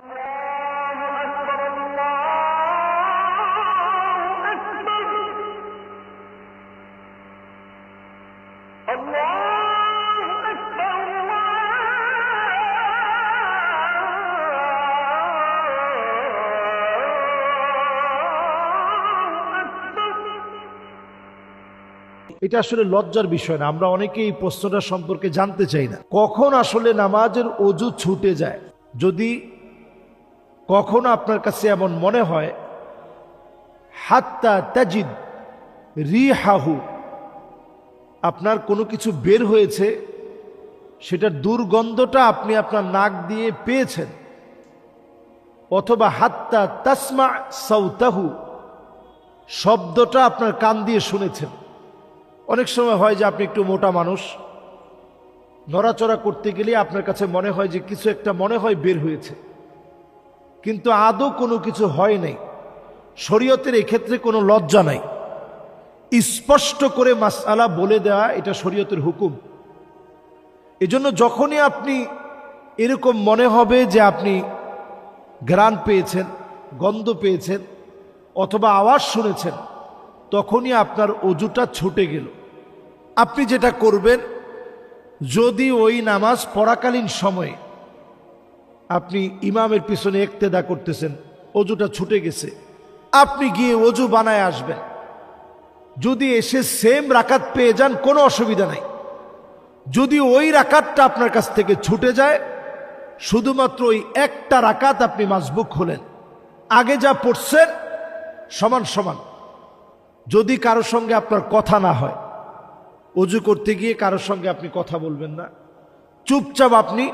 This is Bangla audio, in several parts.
এটা আসলে লজ্জার বিষয় না। আমরা অনেকেই এই প্রশ্নটা সম্পর্কে জানতে চাই না, কখন আসলে নামাজের অজু ছুটে যায়। যদি কখনো আপনার কাছে এমন মনে হয় হাত্তা তাজিদ রিহাহু, আপনার কোনো কিছু বের হয়েছে, সেটার দুর্গন্ধটা আপনি আপনার নাক দিয়ে পেয়েছেন, অথবা হাত্তা তাসমা সাউতাহু, শব্দটা আপনার কান দিয়ে শুনেছেন। অনেক সময় হয় যে আপনি একটু মোটা মানুষ, নড়াচড়া করতে গেলে আপনার কাছে মনে হয় যে কিছু একটা মনে হয় বের হয়েছে, কিন্তু আদৌ কোনো কিছু হয় নাই। শরীয়তের এক্ষেত্রে কোনো লজ্জা নাই, স্পষ্ট করে মাসআলা বলে দেওয়া এটা শরীয়তের হুকুম। এজন্য যখনই আপনি এরকম মনে হবে যে আপনি ঘ্রাণ পেয়েছেন, গন্ধ পেয়েছেন, অথবা আওয়াজ শুনেছেন, তখনই আপনার অজুটা ছুটে গেল। আপনি যেটা করবেন, যদি ওই নামাজ পড়াকালীন সময়ে আপনি ইমামের পিছনে ইক্তেদা করতেছেন, অজুটা ছুটে গেছে, আপনি গিয়ে অজু বানায় আসবেন। যদি এসে সেম রাকাত পেয়ে যান, কোনো অসুবিধা নাই। যদি ওই রাকাতটা আপনার কাছ থেকে ছুটে যায়, শুধুমাত্র ওই একটা রাকাত আপনি মাসবুক হলেন, আগে যা পড়ছেন সমান সমান। যদি কারোর সঙ্গে আপনার কথা না হয়, অজু করতে গিয়ে কারোর সঙ্গে আপনি কথা বলবেন না, চুপচাপ আপনি,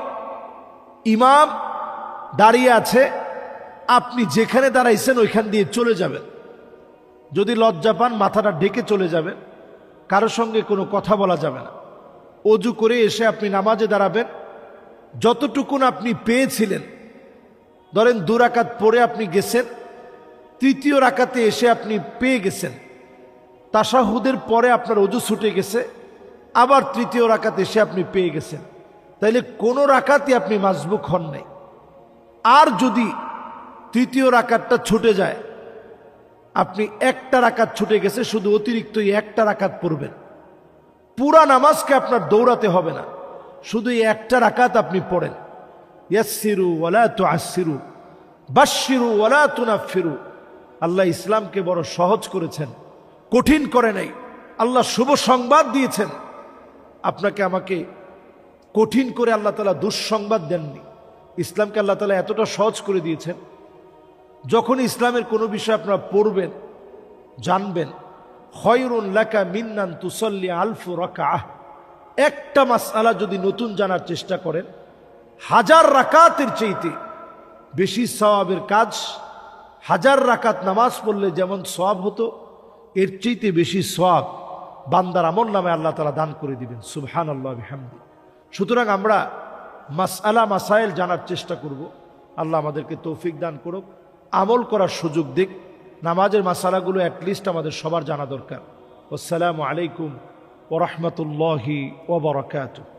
ইমাম দাঁড়িয়ে আছে, আপনি যেখানে দাঁড়াইছেন ওইখান দিয়ে চলে যাবেন। যদি লজ্জা পান, মাথাটা ঢেকে চলে যাবেন, কারোর সঙ্গে কোনো কথা বলা যাবে না। অজু করে এসে আপনি নামাজে দাঁড়াবেন। যতটুকুন আপনি পেয়েছিলেন, ধরেন 2 রাকাত পরে আপনি গেছেন, তৃতীয় রাকাতে এসে আপনি পেয়ে গেছেন, তাশাহুদের পরে আপনার অজু ছুটে গেছে, আবার তৃতীয় রাকাতে এসে আপনি পেয়ে গেছেন, তাইলে কোনো রাকাতই আপনি মাসবুক হন নাই। আর যদি তৃতীয় রাকাতটা ছুটে যায়, আপনি একটা রাকাত ছুটে গেছে, শুধু অতিরিক্ত একটা রাকাত পড়বেন। পুরা নামাজকে আপনার দৌড়াতে হবে না, শুধু একটা রাকাত আপনি পড়েন। ইয়াসসিরু ওয়ালা তুআসসিরু, বাশশিরু ওয়ালা তুনাফফিরু। আল্লাহ ইসলামকে বড় সহজ করেছেন, কঠিন করে নাই। আল্লাহ শুভ সংবাদ দিয়েছেন, আপনাকে আমাকে কঠিন করে আল্লাহ তাআলা দুঃসংবাদ দেননি। ইসলামকে আল্লাহ তাআলা এতটা সহজ করে দিয়েছেন। যখন ইসলামের কোনো বিষয় আপনারা পড়বেন, জানবেন, খয়রুন লাকা মিন আন তুসাল্লি আলফু রাকাআহ, একটা মাসআলা যদি নতুন জানার চেষ্টা করেন, 1000 রাকাতের চাইতে বেশি সওয়াবের কাজ। 1000 রাকাত নামাজ পড়লে যেমন সওয়াব হতো, এর চাইতে বেশি সওয়াব বান্দার আমল নামে আল্লাহ তাআলা দান করে দিবেন। সুবহানাল্লাহ বিহামদি। সুতরাং আমরা মাসআলা মাসাইল জানার চেষ্টা করব। আল্লাহ আমাদেরকে তৌফিক দান করুক, আমল করার সুযোগ দিক। নামাজের মাসালাগুলো অ্যাটলিস্ট আমাদের সবার জানা দরকার। আসসালামু আলাইকুম ওয়া রাহমাতুল্লাহি ওয়া বারাকাতুহু।